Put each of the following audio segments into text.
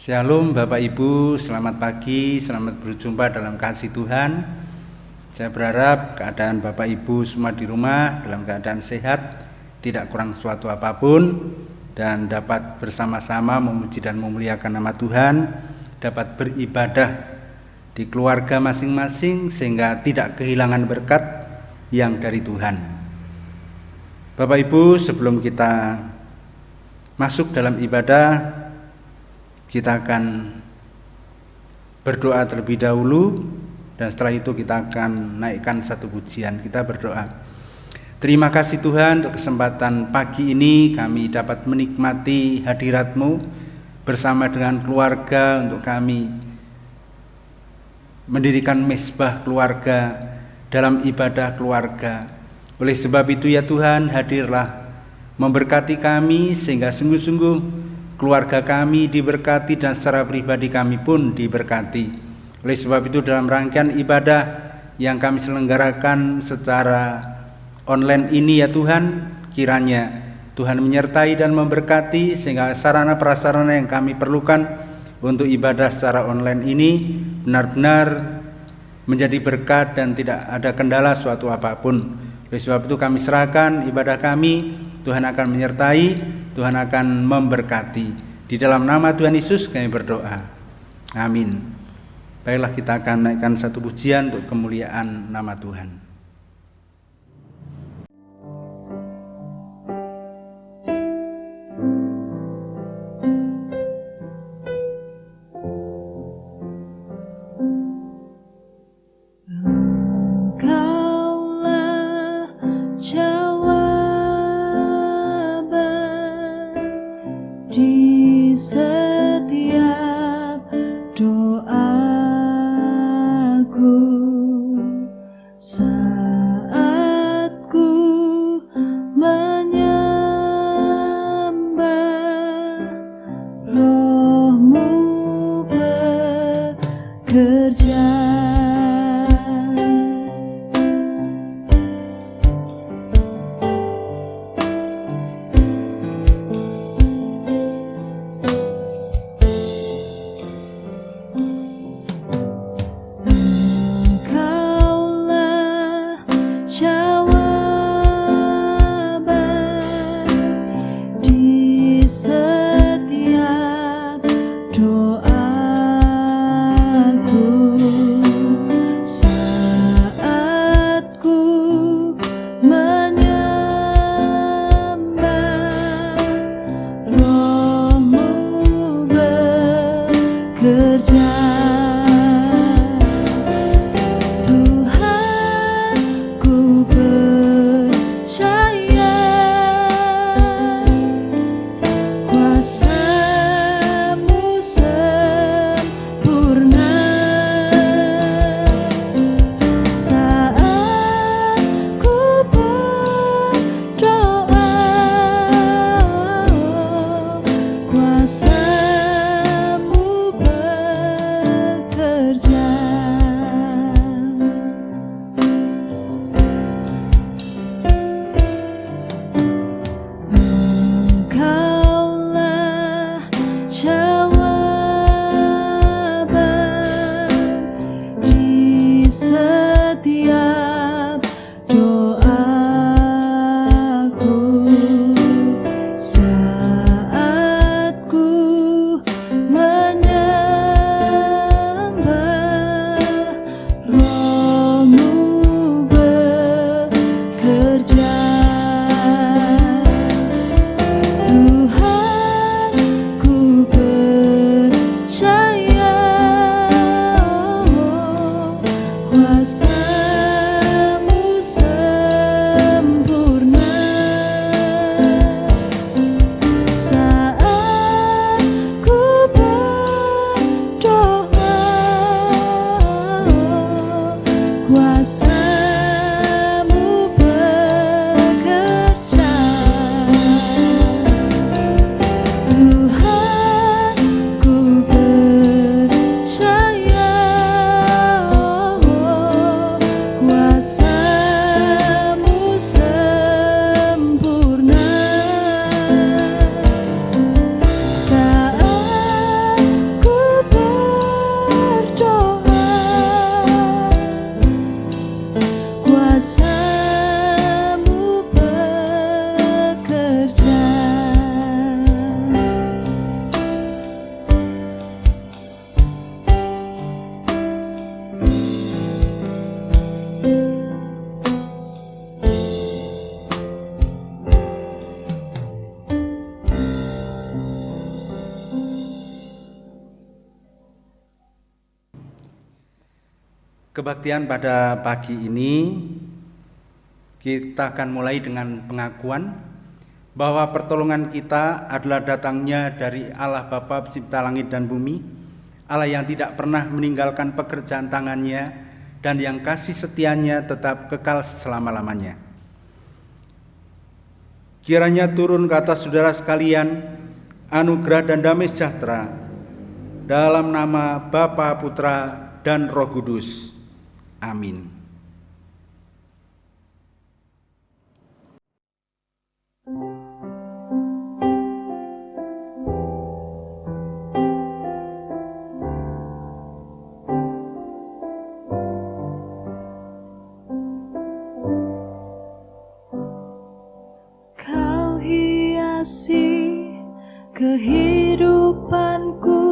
Shalom Bapak Ibu, selamat pagi, selamat berjumpa dalam kasih Tuhan. Saya berharap keadaan Bapak Ibu semua di rumah dalam keadaan sehat, tidak kurang suatu apapun, dan dapat bersama-sama memuji dan memuliakan nama Tuhan, dapat beribadah di keluarga masing-masing sehingga tidak kehilangan berkat yang dari Tuhan. Bapak Ibu, sebelum kita masuk dalam ibadah, kita akan berdoa terlebih dahulu, dan setelah itu kita akan naikkan satu pujian. Kita berdoa. Terima kasih Tuhan untuk kesempatan pagi ini kami dapat menikmati hadirat-Mu bersama dengan keluarga untuk kami mendirikan mezbah keluarga dalam ibadah keluarga. Oleh sebab itu ya Tuhan, hadirlah memberkati kami sehingga sungguh-sungguh keluarga kami diberkati dan secara pribadi kami pun diberkati. Oleh sebab itu dalam rangkaian ibadah yang kami selenggarakan secara online ini ya Tuhan, kiranya Tuhan menyertai dan memberkati sehingga sarana prasarana yang kami perlukan untuk ibadah secara online ini benar-benar menjadi berkat dan tidak ada kendala suatu apapun. Oleh sebab itu kami serahkan ibadah kami, Tuhan akan menyertai, Tuhan akan memberkati. Di dalam nama Tuhan Yesus kami berdoa. Amin. Baiklah, kita akan naikkan satu pujian untuk kemuliaan nama Tuhan. Setiap doaku saat ku menyembah, Roh-Mu bekerja. Saat ku Kebaktian pada pagi ini kita akan mulai dengan pengakuan bahwa pertolongan kita adalah datangnya dari Allah Bapa Pencipta langit dan bumi, Allah yang tidak pernah meninggalkan pekerjaan tangannya dan yang kasih setianya tetap kekal selama-lamanya. Kiranya turun ke atas saudara sekalian anugerah dan damai sejahtera dalam nama Bapa, Putra, dan Roh Kudus. Amin. Kau hiasi kehidupanku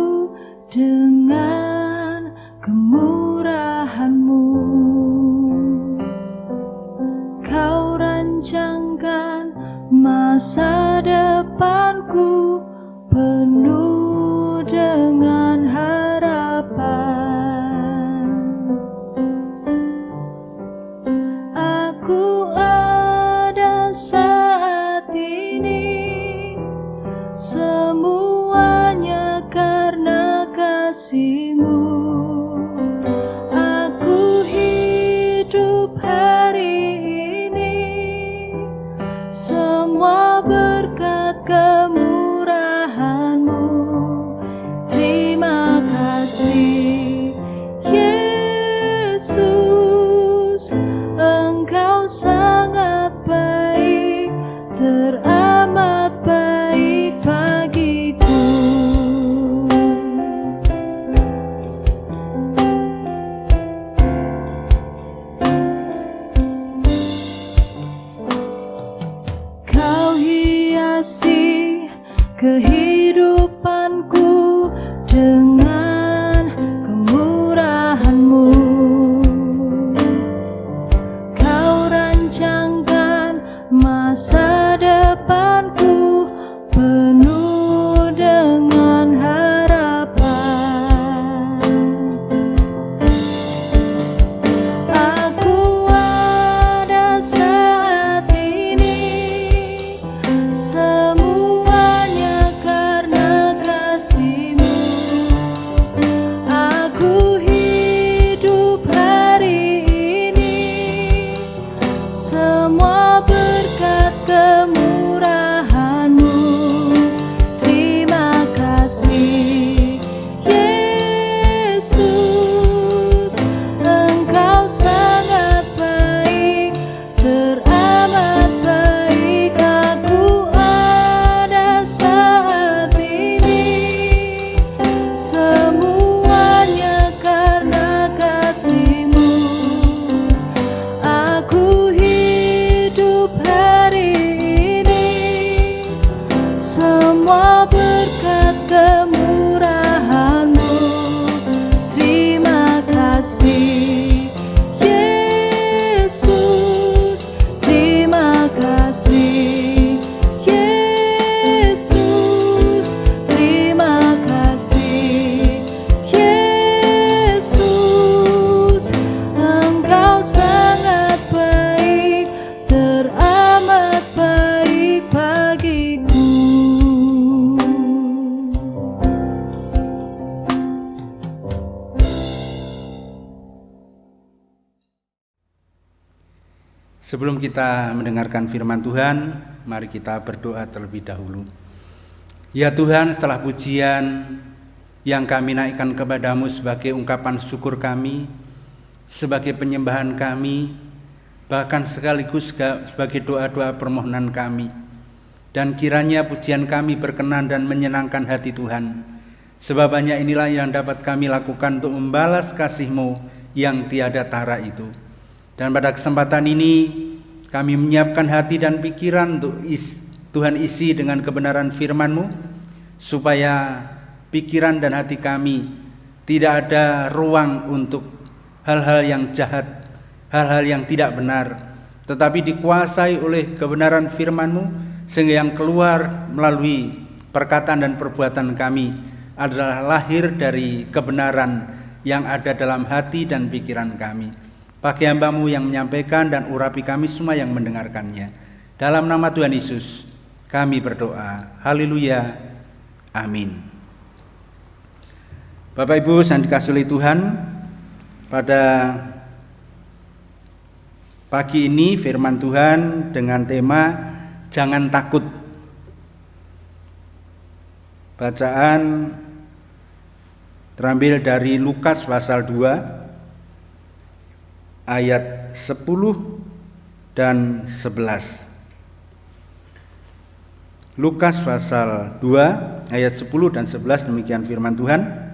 dengan kemurahan-Mu. Kau rancangkan masa depanku penuh dengan harapan. Aku ada saat ini, semuanya karena kasih-Mu. Aku hidup hari ini, semua berkat kemurahan-Mu. Terima kasih Yesus, Engkau sangat baik, teramat baik bagiku. Kau hiasi kehidupanku dengan kemurahan-Mu. Kau rancangkan masa depanku penuh dengan harapan. Aku ada saat ini, semuanya karena kasih-Mu. Aku hidup hari ini, semua berkat kemurahan-Mu. Terima kasih Yesus, Engkau sangat baik, teramat baik. Aku ada saat ini, semuanya karena kasih-Mu. Aku hidup hari ini, semua berkat kemurahan-Mu. Terima kasih Yesus, terima kasih Yesus, terima kasih Yesus, Engkau sangat baik, teramat baik bagiku. Sebelum kita mendengarkan firman Tuhan, mari kita berdoa terlebih dahulu. Ya Tuhan, setelah pujian yang kami naikkan kepadamu sebagai ungkapan syukur kami, sebagai penyembahan kami, bahkan sekaligus sebagai doa-doa permohonan kami, dan kiranya pujian kami berkenan dan menyenangkan hati Tuhan, sebab hanya inilah yang dapat kami lakukan untuk membalas kasih-Mu yang tiada tara itu. Dan pada kesempatan ini kami menyiapkan hati dan pikiran untuk Tuhan isi dengan kebenaran firman-Mu, supaya pikiran dan hati kami tidak ada ruang untuk hal-hal yang jahat, hal-hal yang tidak benar, tetapi dikuasai oleh kebenaran firman-Mu, sehingga yang keluar melalui perkataan dan perbuatan kami adalah lahir dari kebenaran yang ada dalam hati dan pikiran kami. Pakai hamba-Mu yang menyampaikan dan urapi kami semua yang mendengarkannya. Dalam nama Tuhan Yesus kami berdoa. Haleluya. Amin. Bapak Ibu yang dikasihi oleh Tuhan, pada pagi ini firman Tuhan dengan tema jangan takut. Bacaan terambil dari Lukas pasal 2 ayat 10 dan 11. Lukas pasal 2 ayat 10 dan 11, demikian firman Tuhan.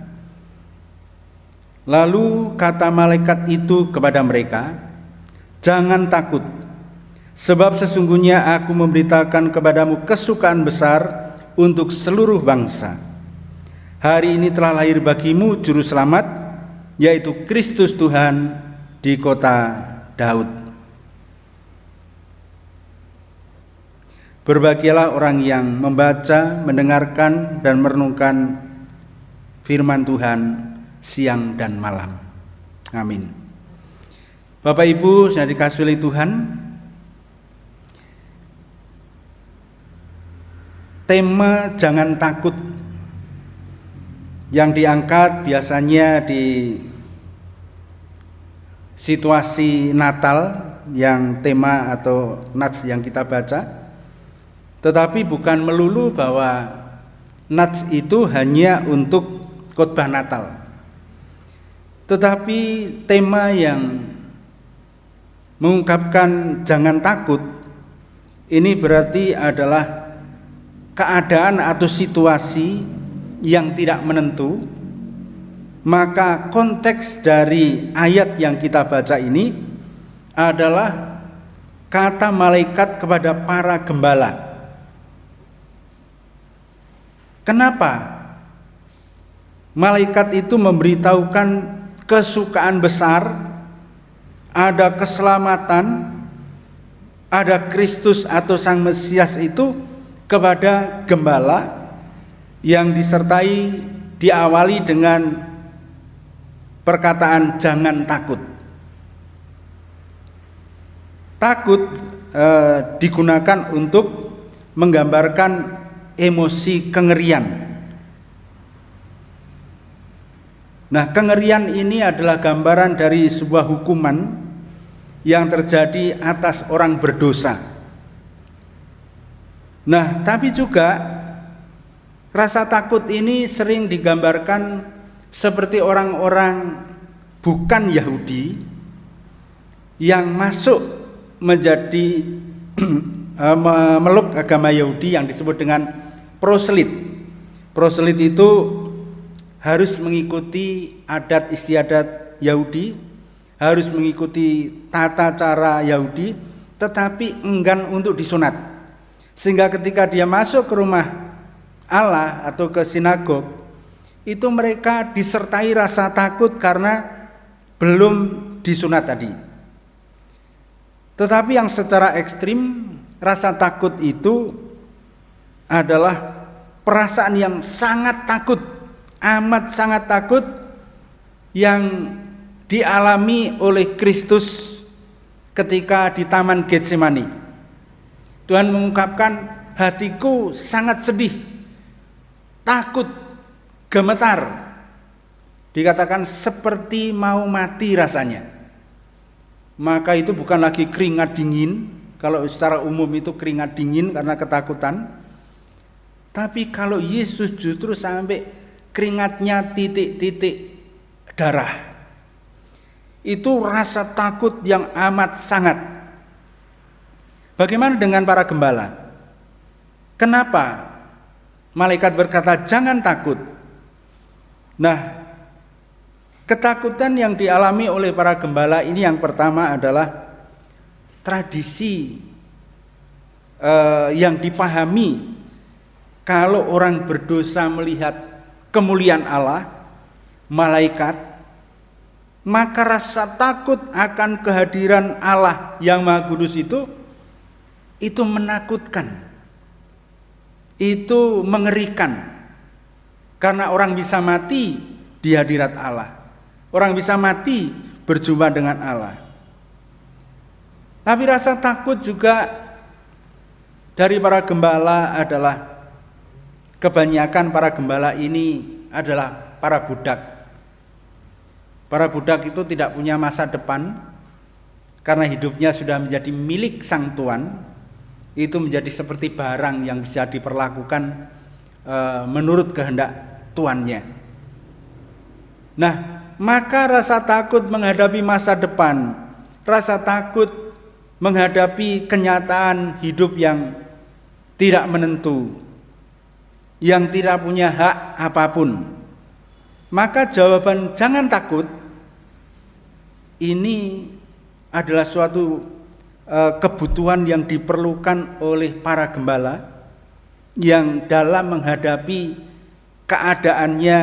Lalu kata malaikat itu kepada mereka, jangan takut, sebab sesungguhnya aku memberitakan kepadamu kesukaan besar untuk seluruh bangsa. Hari ini telah lahir bagimu juru selamat, yaitu Kristus Tuhan di kota Daud. Berbahagialah orang yang membaca, mendengarkan, dan merenungkan firman Tuhan siang dan malam. Amin. Bapak Ibu yang dikasihi oleh Tuhan, tema jangan takut yang diangkat biasanya di situasi Natal yang tema atau nats yang kita baca, tetapi bukan melulu bahwa nats itu hanya untuk khotbah Natal, tetapi tema yang mengungkapkan jangan takut ini berarti adalah keadaan atau situasi yang tidak menentu. Maka konteks dari ayat yang kita baca ini adalah kata malaikat kepada para gembala. Kenapa malaikat itu memberitahukan kesukaan besar, ada keselamatan, ada Kristus atau Sang Mesias itu kepada gembala yang disertai diawali dengan perkataan jangan takut. Takut digunakan untuk menggambarkan emosi kengerian. Nah, kengerian ini adalah gambaran dari sebuah hukuman yang terjadi atas orang berdosa. Nah, tapi juga rasa takut ini sering digambarkan seperti orang-orang bukan Yahudi yang masuk menjadi memeluk agama Yahudi yang disebut dengan proselit. Proselit itu harus mengikuti adat istiadat Yahudi, harus mengikuti tata cara Yahudi, tetapi enggan untuk disunat. Sehingga ketika dia masuk ke rumah Allah atau ke sinagog, itu mereka disertai rasa takut karena belum disunat tadi. Tetapi yang secara ekstrim, rasa takut itu adalah perasaan yang sangat takut, amat sangat takut, yang dialami oleh Kristus ketika di Taman Getsemani. Tuhan mengungkapkan, hatiku sangat sedih, takut, gemetar. Dikatakan seperti mau mati rasanya. Maka itu bukan lagi keringat dingin. Kalau secara umum itu keringat dingin karena ketakutan. Tapi kalau Yesus justru sampai keringatnya titik-titik darah. Itu rasa takut yang amat sangat. Bagaimana dengan para gembala? Kenapa malaikat berkata jangan takut? Nah, ketakutan yang dialami oleh para gembala ini yang pertama adalah tradisi yang dipahami kalau orang berdosa melihat kemuliaan Allah, malaikat, maka rasa takut akan kehadiran Allah yang Maha Kudus itu menakutkan. Itu mengerikan, karena orang bisa mati di hadirat Allah. orang bisa mati berjumpa dengan Allah. Tapi rasa takut juga dari para gembala adalah kebanyakan para gembala ini adalah para budak. Para budak itu tidak punya masa depan karena hidupnya sudah menjadi milik sang tuan. Itu menjadi seperti barang yang bisa diperlakukan menurut kehendak tuannya. Nah, maka rasa takut menghadapi masa depan, rasa takut menghadapi kenyataan hidup yang tidak menentu, yang tidak punya hak apapun, maka jawaban jangan takut ini adalah suatu kebutuhan yang diperlukan oleh para gembala yang dalam menghadapi keadaannya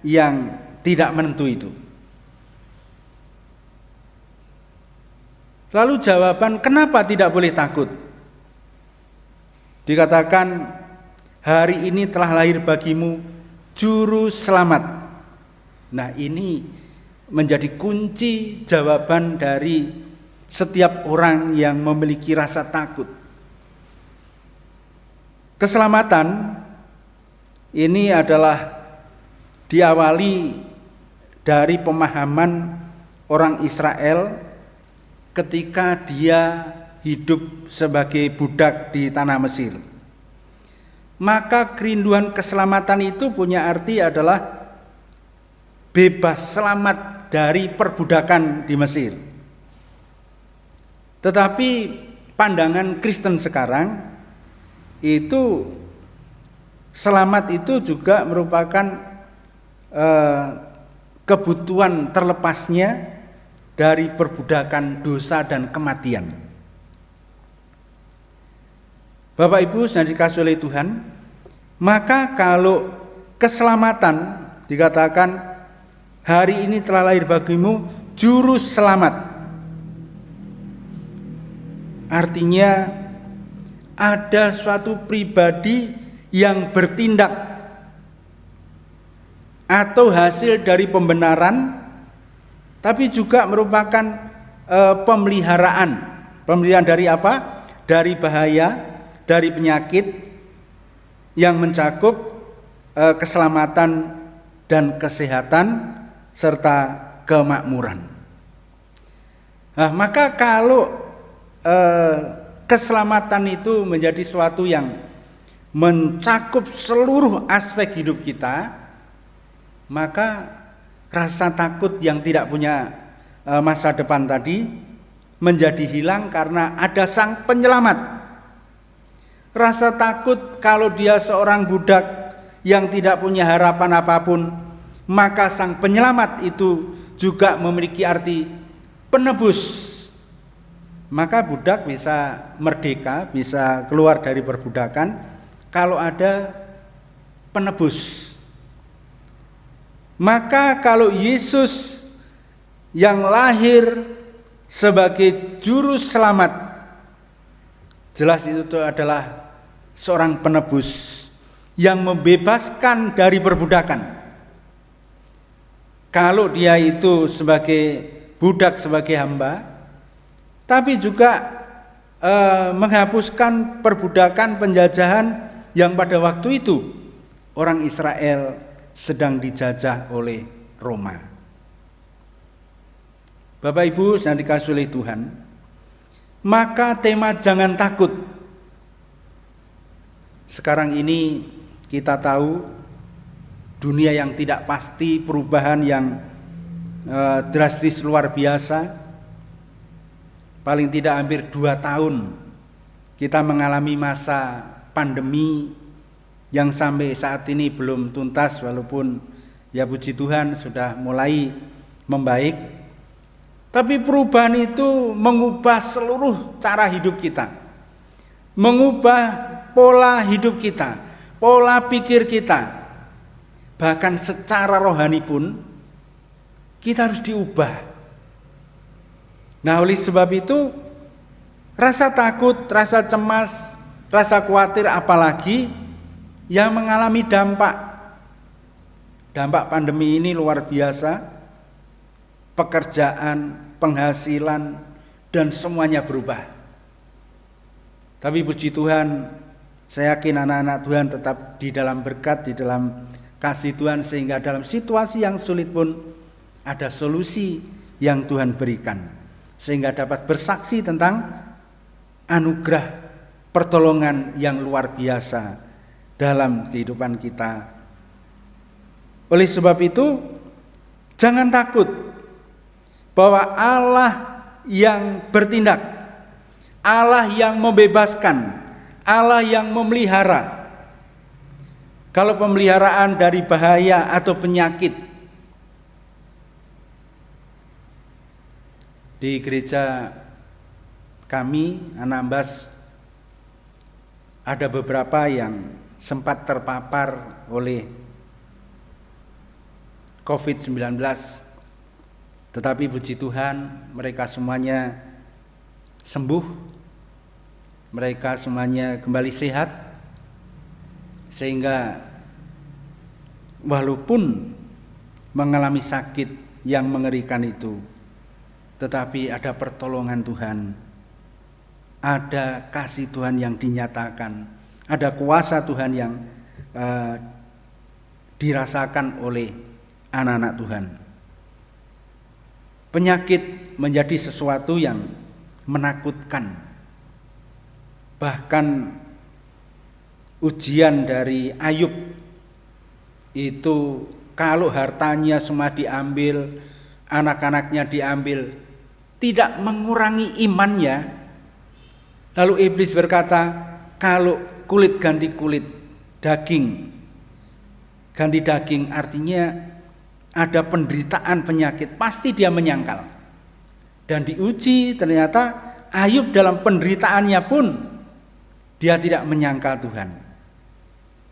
yang tidak menentu itu. Lalu jawaban kenapa tidak boleh takut? Dikatakan hari ini telah lahir bagimu juru selamat. Nah, ini menjadi kunci jawaban dari setiap orang yang memiliki rasa takut. Keselamatan ini adalah diawali dari pemahaman orang Israel ketika dia hidup sebagai budak di tanah Mesir. Maka kerinduan keselamatan itu punya arti adalah bebas selamat dari perbudakan di Mesir. Tetapi pandangan Kristen sekarang itu selamat itu juga merupakan kebutuhan terlepasnya dari perbudakan dosa dan kematian. Bapak Ibu yang dikasihi oleh Tuhan, maka kalau keselamatan dikatakan hari ini telah lahir bagimu juru selamat, artinya ada suatu pribadi yang bertindak atau hasil dari pembenaran, tapi juga merupakan pemeliharaan. Pemeliharaan dari apa? Dari bahaya, dari penyakit yang mencakup keselamatan dan kesehatan serta kemakmuran. Nah, maka kalau keselamatan itu menjadi suatu yang mencakup seluruh aspek hidup kita, maka rasa takut yang tidak punya masa depan tadi menjadi hilang karena ada sang penyelamat. Rasa takut kalau dia seorang budak yang tidak punya harapan apapun, maka sang penyelamat itu juga memiliki arti penebus. Maka budak bisa merdeka, bisa keluar dari perbudakan kalau ada penebus. Maka kalau Yesus yang lahir sebagai juru selamat, jelas itu adalah seorang penebus yang membebaskan dari perbudakan. Kalau dia itu sebagai budak, sebagai hamba, tapi juga menghapuskan perbudakan penjajahan yang pada waktu itu orang Israel sedang dijajah oleh Roma. Bapak Ibu yang dikasihi oleh Tuhan, maka tema jangan takut. Sekarang ini kita tahu dunia yang tidak pasti, perubahan yang drastis luar biasa. Paling tidak hampir 2 tahun kita mengalami masa pandemi yang sampai saat ini belum tuntas, walaupun ya puji Tuhan sudah mulai membaik. Tapi perubahan itu mengubah seluruh cara hidup kita, mengubah pola hidup kita, pola pikir kita, bahkan secara rohani pun kita harus diubah. Nah, oleh sebab itu rasa takut, rasa cemas, rasa khawatir, apalagi yang mengalami dampak pandemi ini luar biasa, pekerjaan, penghasilan, dan semuanya berubah. Tapi puji Tuhan, saya yakin anak-anak Tuhan tetap di dalam berkat, di dalam kasih Tuhan, sehingga dalam situasi yang sulit pun ada solusi yang Tuhan berikan, sehingga dapat bersaksi tentang anugerah pertolongan yang luar biasa dalam kehidupan kita. Oleh sebab itu, jangan takut bahwa Allah yang bertindak, Allah yang membebaskan, Allah yang memelihara. Kalau pemeliharaan dari bahaya atau penyakit, di gereja kami, Anambas, ada beberapa yang sempat terpapar oleh COVID-19. Tetapi puji Tuhan, mereka semuanya sembuh, mereka semuanya kembali sehat, sehingga walaupun mengalami sakit yang mengerikan itu, tetapi ada pertolongan Tuhan, ada kasih Tuhan yang dinyatakan, ada kuasa Tuhan yang dirasakan oleh anak-anak Tuhan. Penyakit menjadi sesuatu yang menakutkan. Bahkan ujian dari Ayub itu, kalau hartanya semua diambil, anak-anaknya diambil, tidak mengurangi imannya. Lalu iblis berkata, kalau kulit ganti kulit, daging ganti daging, artinya ada penderitaan penyakit, pasti dia menyangkal. Dan diuji, ternyata Ayub dalam penderitaannya pun dia tidak menyangkal Tuhan.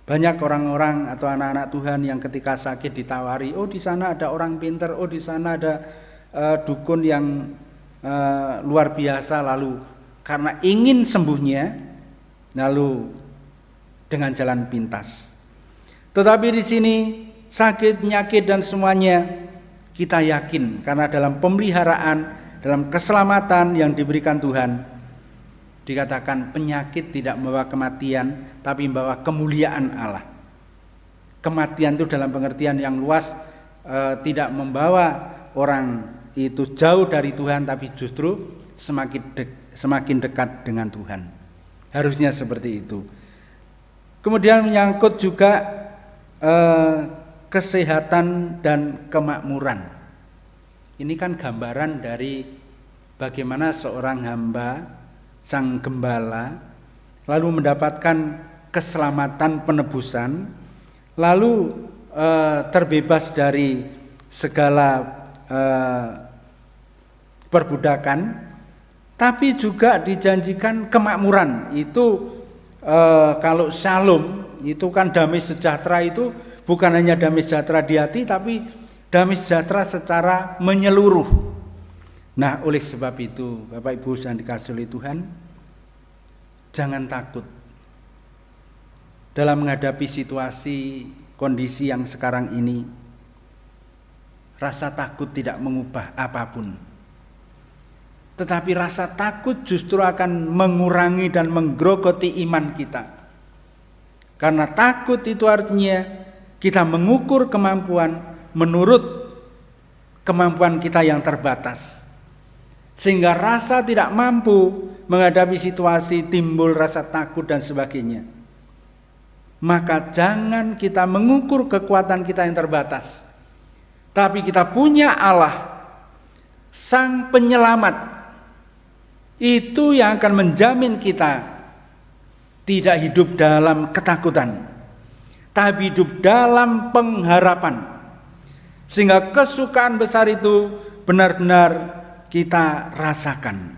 Banyak orang-orang atau anak-anak Tuhan yang ketika sakit ditawari, oh di sana ada orang pintar, oh di sana ada dukun yang luar biasa, lalu karena ingin sembuhnya, lalu dengan jalan pintas. Tetapi di sini sakit, penyakit dan semuanya kita yakin, karena dalam pemeliharaan, dalam keselamatan yang diberikan Tuhan, dikatakan penyakit tidak membawa kematian, tapi membawa kemuliaan Allah. Kematian itu dalam pengertian yang luas, tidak membawa orang itu jauh dari Tuhan, tapi justru semakin dekat dengan Tuhan. Harusnya seperti itu. Kemudian menyangkut juga kesehatan dan kemakmuran. Ini kan gambaran dari bagaimana seorang hamba, sang gembala, lalu mendapatkan keselamatan penebusan, lalu terbebas dari segala perbudakan, tapi juga dijanjikan kemakmuran. Itu kalau shalom, itu kan damai sejahtera, itu bukan hanya damai sejahtera di hati, tapi damai sejahtera secara menyeluruh. Nah, oleh sebab itu, Bapak Ibu yang dikasihi oleh Tuhan, jangan takut dalam menghadapi situasi, kondisi yang sekarang ini. Rasa takut tidak mengubah apapun, tetapi rasa takut justru akan mengurangi dan menggerogoti iman kita. Karena takut itu artinya kita mengukur kemampuan menurut kemampuan kita yang terbatas, sehingga rasa tidak mampu menghadapi situasi, timbul rasa takut dan sebagainya. Maka jangan kita mengukur kekuatan kita yang terbatas, tapi kita punya Allah, Sang Penyelamat. Itu yang akan menjamin kita tidak hidup dalam ketakutan, tapi hidup dalam pengharapan. Sehingga kesukaan besar itu benar-benar kita rasakan,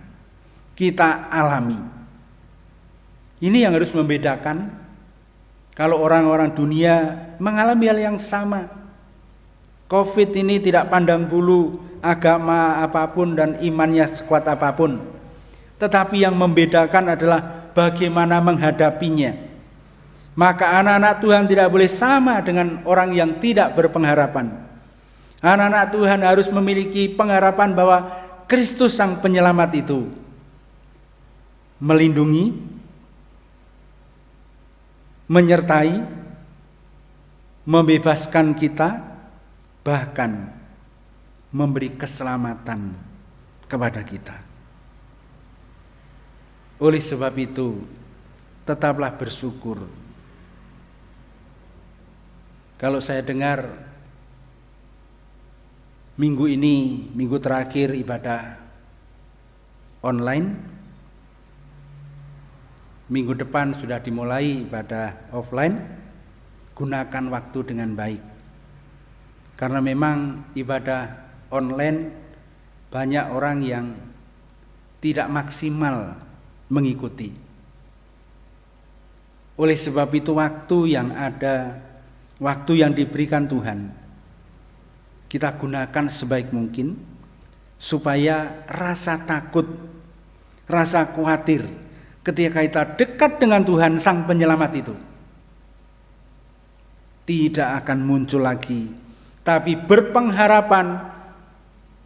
kita alami. Ini yang harus membedakan kalau orang-orang dunia mengalami hal yang sama. Covid ini tidak pandang bulu agama apapun dan imannya sekuat apapun, tetapi yang membedakan adalah bagaimana menghadapinya. Maka anak-anak Tuhan tidak boleh sama dengan orang yang tidak berpengharapan. Anak-anak Tuhan harus memiliki pengharapan bahwa Kristus Sang Penyelamat itu melindungi, menyertai, membebaskan kita, bahkan memberi keselamatan kepada kita. Oleh sebab itu, tetaplah bersyukur. Kalau saya dengar minggu ini, minggu terakhir ibadah online, minggu depan sudah dimulai ibadah offline, gunakan waktu dengan baik. Karena memang ibadah online banyak orang yang tidak maksimal mengikuti. Oleh sebab itu waktu yang ada, waktu yang diberikan Tuhan, kita gunakan sebaik mungkin supaya rasa takut, rasa khawatir ketika kita dekat dengan Tuhan Sang Penyelamat itu tidak akan muncul lagi, tapi berpengharapan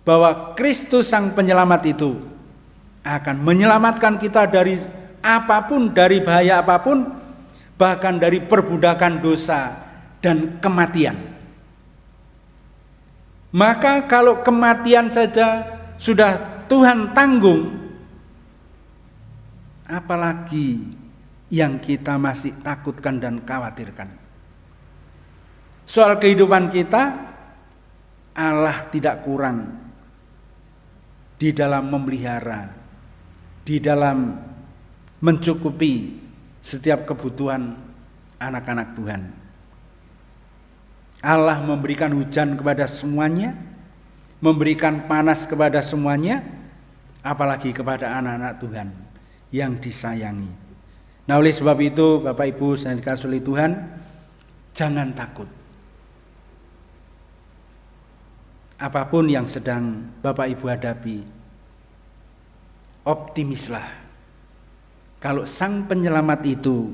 bahwa Kristus Sang Penyelamat itu akan menyelamatkan kita dari apapun, dari bahaya apapun, bahkan dari perbudakan dosa dan kematian. Maka kalau kematian saja sudah Tuhan tanggung, apalagi yang kita masih takutkan dan khawatirkan. Soal kehidupan kita, Allah tidak kurang di dalam memelihara, di dalam mencukupi setiap kebutuhan anak-anak Tuhan. Allah memberikan hujan kepada semuanya, memberikan panas kepada semuanya, apalagi kepada anak-anak Tuhan yang disayangi. Nah, oleh sebab itu Bapak Ibu yang dikasihi oleh Tuhan, jangan takut. Apapun yang sedang Bapak Ibu hadapi, optimislah. Kalau Sang Penyelamat itu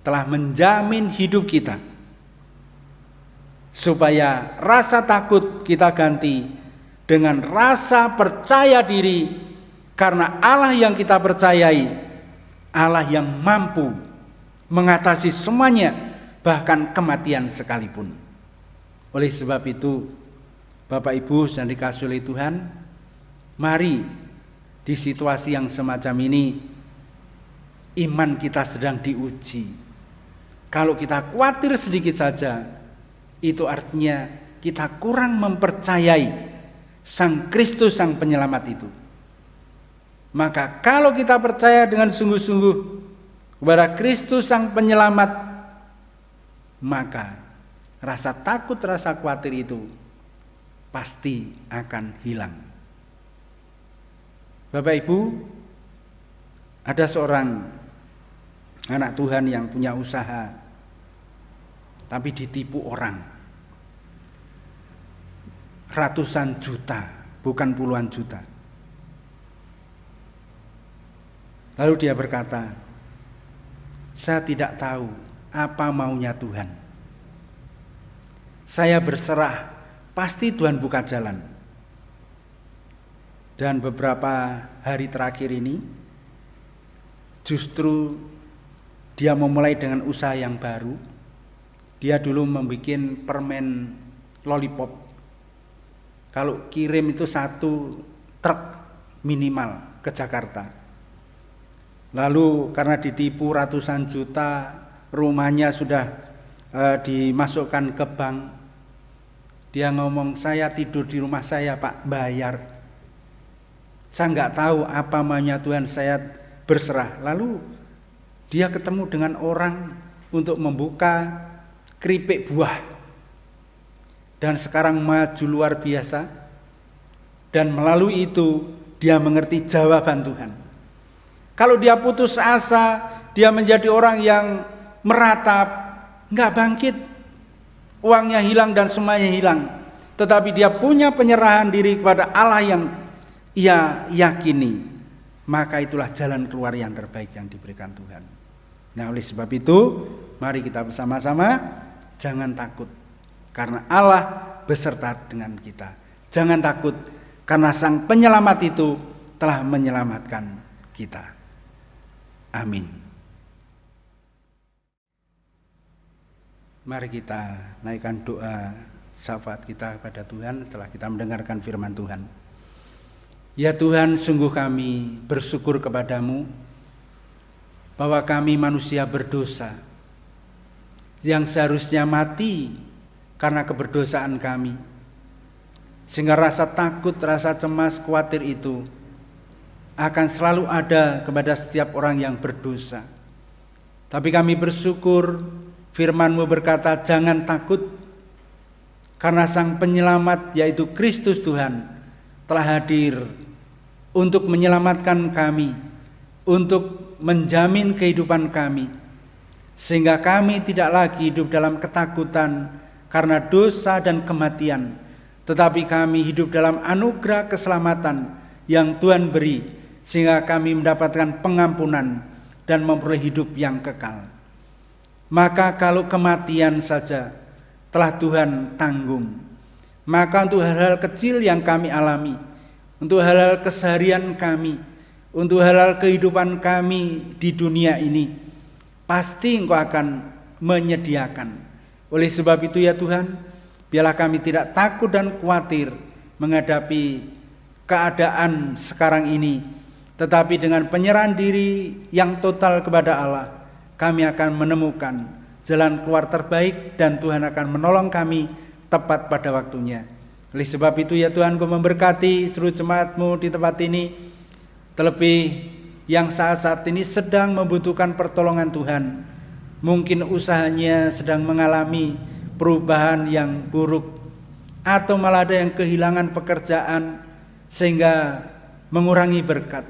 telah menjamin hidup kita, supaya rasa takut kita ganti dengan rasa percaya diri, karena Allah yang kita percayai, Allah yang mampu mengatasi semuanya, bahkan kematian sekalipun. Oleh sebab itu, Bapak Ibu yang dikasihi oleh Tuhan, mari di situasi yang semacam ini, iman kita sedang diuji. Kalau kita khawatir sedikit saja, itu artinya kita kurang mempercayai Sang Kristus Sang Penyelamat itu. Maka kalau kita percaya dengan sungguh-sungguh kepada Kristus Sang Penyelamat, maka rasa takut, rasa khawatir itu pasti akan hilang. Bapak Ibu, ada seorang anak Tuhan yang punya usaha, tapi ditipu orang. Ratusan juta, bukan puluhan juta. Lalu dia berkata, saya tidak tahu apa maunya Tuhan. Saya berserah, pasti Tuhan buka jalan. Dan beberapa hari terakhir ini, justru dia memulai dengan usaha yang baru. Dia dulu membuat permen lollipop. Kalau kirim itu 1 truk minimal ke Jakarta. Lalu karena ditipu ratusan juta, rumahnya sudah dimasukkan ke bank. Dia ngomong, saya tidur di rumah saya Pak, bayar. Saya nggak tahu apa maunya Tuhan, saya berserah. Lalu dia ketemu dengan orang untuk membuka keripik buah. Dan sekarang maju luar biasa. Dan melalui itu dia mengerti jawaban Tuhan. Kalau dia putus asa, dia menjadi orang yang meratap, nggak bangkit. Uangnya hilang dan semuanya hilang. Tetapi dia punya penyerahan diri kepada Allah yang ia yakini. Maka itulah jalan keluar yang terbaik yang diberikan Tuhan. Nah, oleh sebab itu, mari kita bersama-sama jangan takut. Karena Allah beserta dengan kita. Jangan takut, karena Sang Penyelamat itu telah menyelamatkan kita. Amin. Mari kita naikkan doa syafaat kita kepada Tuhan setelah kita mendengarkan firman Tuhan. Ya Tuhan, sungguh kami bersyukur kepadamu bahwa kami manusia berdosa yang seharusnya mati karena keberdosaan kami, sehingga rasa takut, rasa cemas, khawatir itu akan selalu ada kepada setiap orang yang berdosa. Tapi kami bersyukur firman-Mu berkata, jangan takut, karena Sang Penyelamat yaitu Kristus Tuhan telah hadir untuk menyelamatkan kami, untuk menjamin kehidupan kami, sehingga kami tidak lagi hidup dalam ketakutan karena dosa dan kematian, tetapi kami hidup dalam anugerah keselamatan yang Tuhan beri, sehingga kami mendapatkan pengampunan dan memperoleh hidup yang kekal. Maka kalau kematian saja telah Tuhan tanggung, maka untuk hal-hal kecil yang kami alami, untuk hal-hal keseharian kami, untuk hal-hal kehidupan kami di dunia ini, pasti Engkau akan menyediakan. Oleh sebab itu ya Tuhan, biarlah kami tidak takut dan khawatir menghadapi keadaan sekarang ini, tetapi dengan penyerahan diri yang total kepada Allah, kami akan menemukan jalan keluar terbaik dan Tuhan akan menolong kami tepat pada waktunya. Oleh sebab itu ya Tuhan, Kau memberkati seluruh jemaat-Mu di tempat ini, terlebih yang saat-saat ini sedang membutuhkan pertolongan Tuhan. Mungkin usahanya sedang mengalami perubahan yang buruk, atau malah ada yang kehilangan pekerjaan sehingga mengurangi berkat.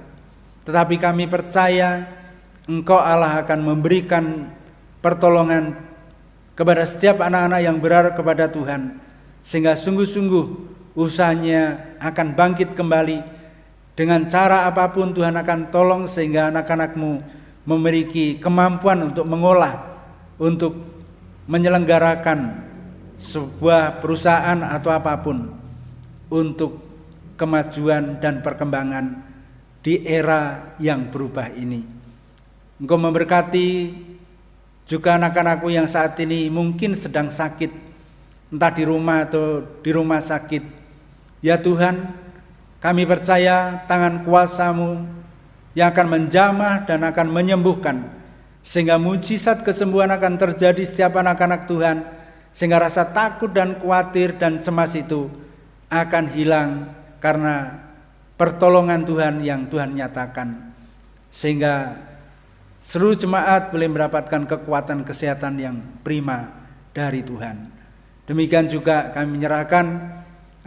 Tetapi kami percaya Engkau Allah akan memberikan pertolongan kepada setiap anak-anak yang berharap kepada Tuhan, sehingga sungguh-sungguh usahanya akan bangkit kembali. Dengan cara apapun Tuhan akan tolong, sehingga anak-anak-Mu memiliki kemampuan untuk mengolah, untuk menyelenggarakan sebuah perusahaan atau apapun untuk kemajuan dan perkembangan di era yang berubah ini. Engkau memberkati juga anak-anak-Mu yang saat ini mungkin sedang sakit, entah di rumah atau di rumah sakit. Ya Tuhan, kami percaya tangan kuasa-Mu yang akan menjamah dan akan menyembuhkan, sehingga mujizat kesembuhan akan terjadi setiap anak-anak Tuhan, sehingga rasa takut dan khawatir dan cemas itu akan hilang karena pertolongan Tuhan yang Tuhan nyatakan, sehingga seluruh jemaat boleh mendapatkan kekuatan kesehatan yang prima dari Tuhan. Demikian juga kami menyerahkan,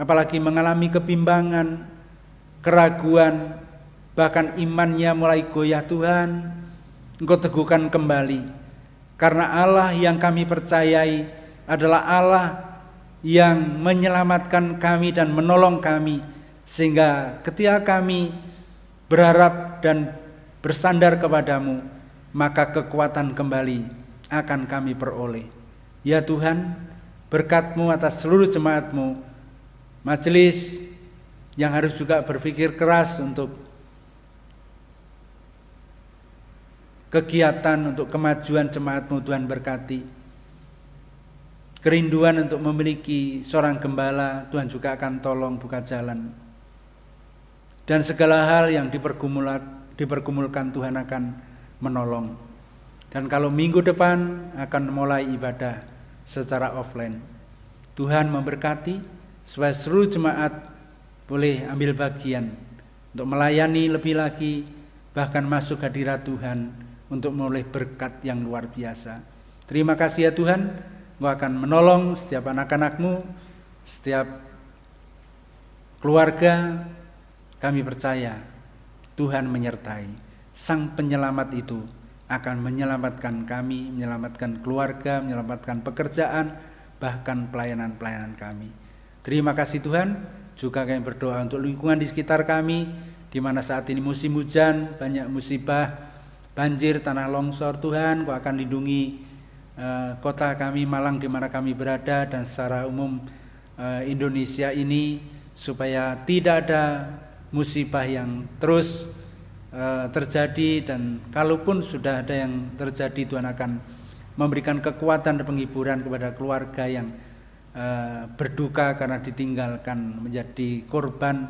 apalagi mengalami kebimbangan, keraguan, bahkan imannya mulai goyah, Tuhan, Engkau teguhkan kembali. Karena Allah yang kami percayai adalah Allah yang menyelamatkan kami dan menolong kami, sehingga ketika kami berharap dan bersandar kepadamu, maka kekuatan kembali akan kami peroleh. Ya Tuhan, berkat-Mu atas seluruh jemaat-Mu, majelis yang harus juga berpikir keras untuk kegiatan, untuk kemajuan jemaat-Mu, Tuhan berkati. Kerinduan untuk memiliki seorang gembala, Tuhan juga akan tolong buka jalan. Dan segala hal yang dipergumulkan Tuhan akan menolong. Dan kalau minggu depan akan mulai ibadah secara offline, Tuhan memberkati supaya seluruh jemaat boleh ambil bagian untuk melayani lebih lagi, bahkan masuk hadirat Tuhan untuk memulai berkat yang luar biasa. Terima kasih ya Tuhan, Engkau akan menolong setiap anak-anak-Mu, setiap keluarga. Kami percaya Tuhan menyertai. Sang Penyelamat itu akan menyelamatkan kami, menyelamatkan keluarga, menyelamatkan pekerjaan, bahkan pelayanan-pelayanan kami. Terima kasih Tuhan. Juga kami berdoa untuk lingkungan di sekitar kami, di mana saat ini musim hujan, banyak musibah, banjir, tanah longsor. Tuhan, Kau akan lindungi kota kami Malang di mana kami berada, dan secara umum Indonesia ini, supaya tidak ada musibah yang terus terjadi, dan kalaupun sudah ada yang terjadi, Tuhan akan memberikan kekuatan dan penghiburan kepada keluarga yang berduka karena ditinggalkan, menjadi korban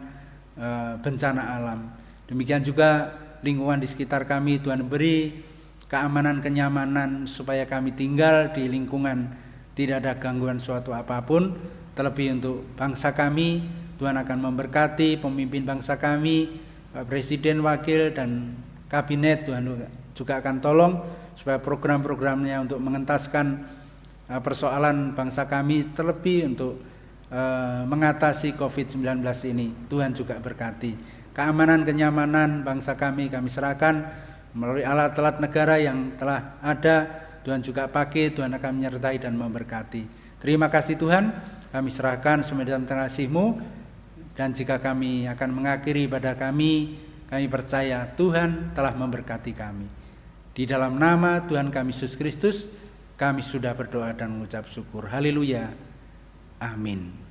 bencana alam. Demikian juga lingkungan di sekitar kami, Tuhan beri keamanan, kenyamanan, supaya kami tinggal di lingkungan tidak ada gangguan suatu apapun. Terlebih untuk bangsa kami, Tuhan akan memberkati pemimpin bangsa kami, Pak Presiden, Wakil, dan Kabinet. Tuhan juga akan tolong supaya program-programnya untuk mengentaskan persoalan bangsa kami, terlebih untuk mengatasi COVID-19 ini. Tuhan juga berkati. Keamanan, kenyamanan bangsa kami serahkan melalui alat-alat negara yang telah ada. Tuhan juga pakai, Tuhan akan menyertai dan memberkati. Terima kasih Tuhan, kami serahkan semua dalam kasih-Mu. Dan jika kami akan mengakhiri ibadah kami percaya Tuhan telah memberkati kami. Di dalam nama Tuhan kami Yesus Kristus, kami sudah berdoa dan mengucap syukur. Haleluya. Amin.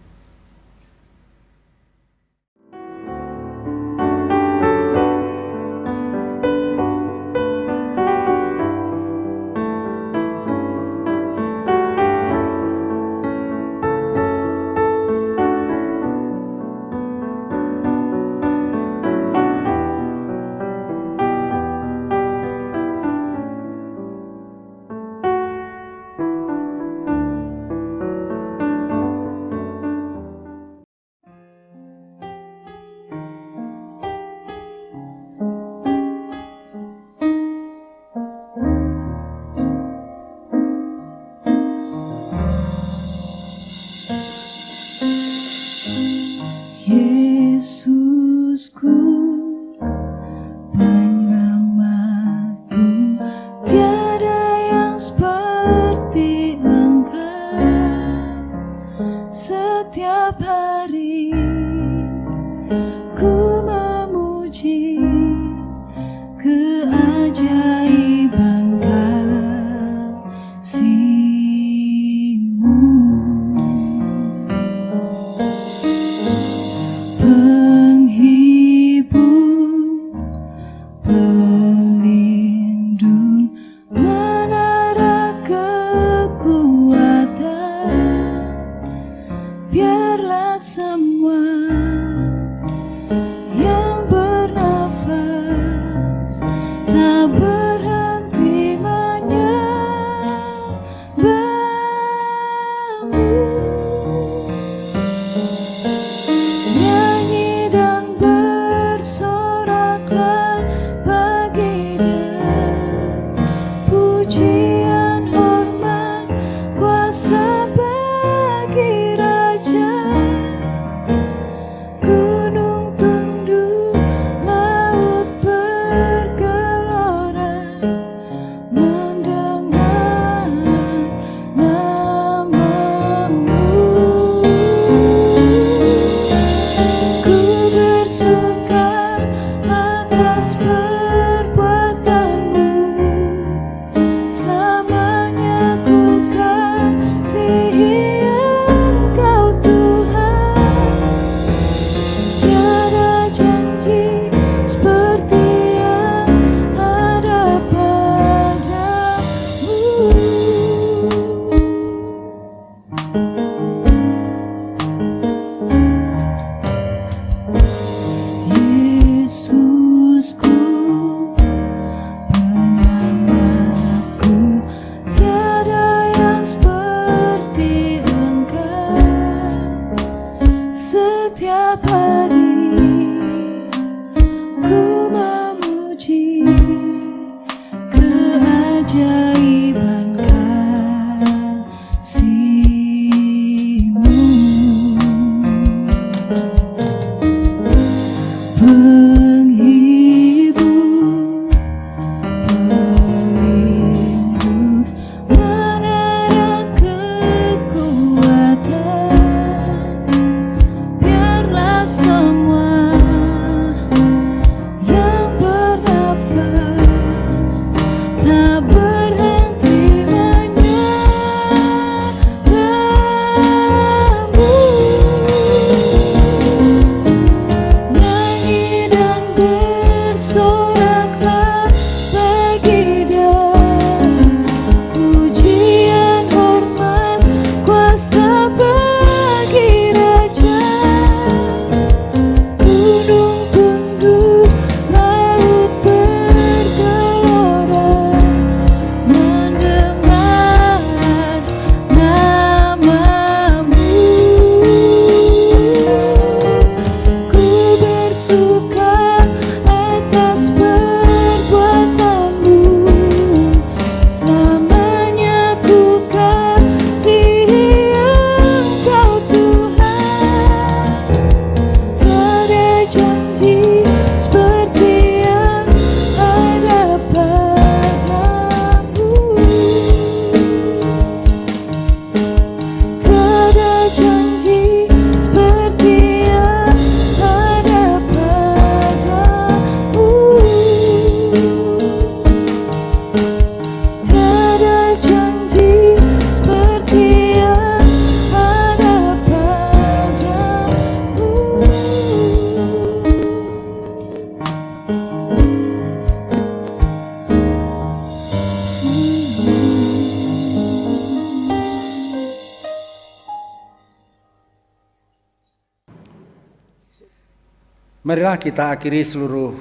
Marilah kita akhiri seluruh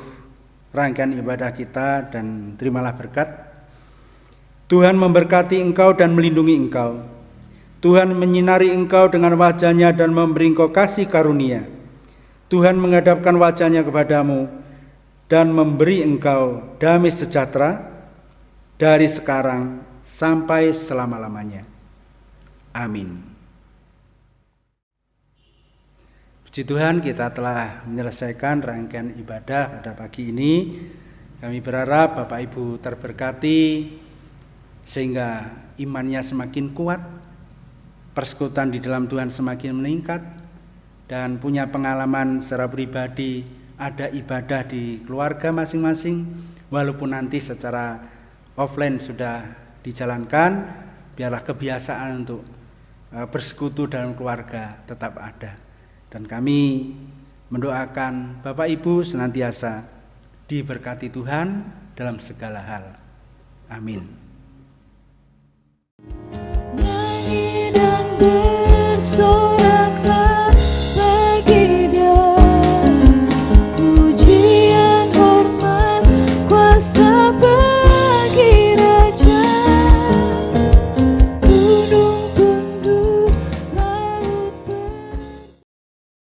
rangkaian ibadah kita dan terimalah berkat. Tuhan memberkati engkau dan melindungi engkau. Tuhan menyinari engkau dengan wajah-Nya dan memberi engkau kasih karunia. Tuhan menghadapkan wajah-Nya kepadamu dan memberi engkau damai sejahtera dari sekarang sampai selama-lamanya. Amin. Puji Tuhan, kita telah menyelesaikan rangkaian ibadah pada pagi ini. Kami berharap Bapak Ibu terberkati sehingga imannya semakin kuat, persekutuan di dalam Tuhan semakin meningkat, dan punya pengalaman secara pribadi ada ibadah di keluarga masing-masing, walaupun nanti secara offline sudah dijalankan, biarlah kebiasaan untuk bersekutu dalam keluarga tetap ada. Dan kami mendoakan Bapak Ibu senantiasa diberkati Tuhan dalam segala hal. Amin.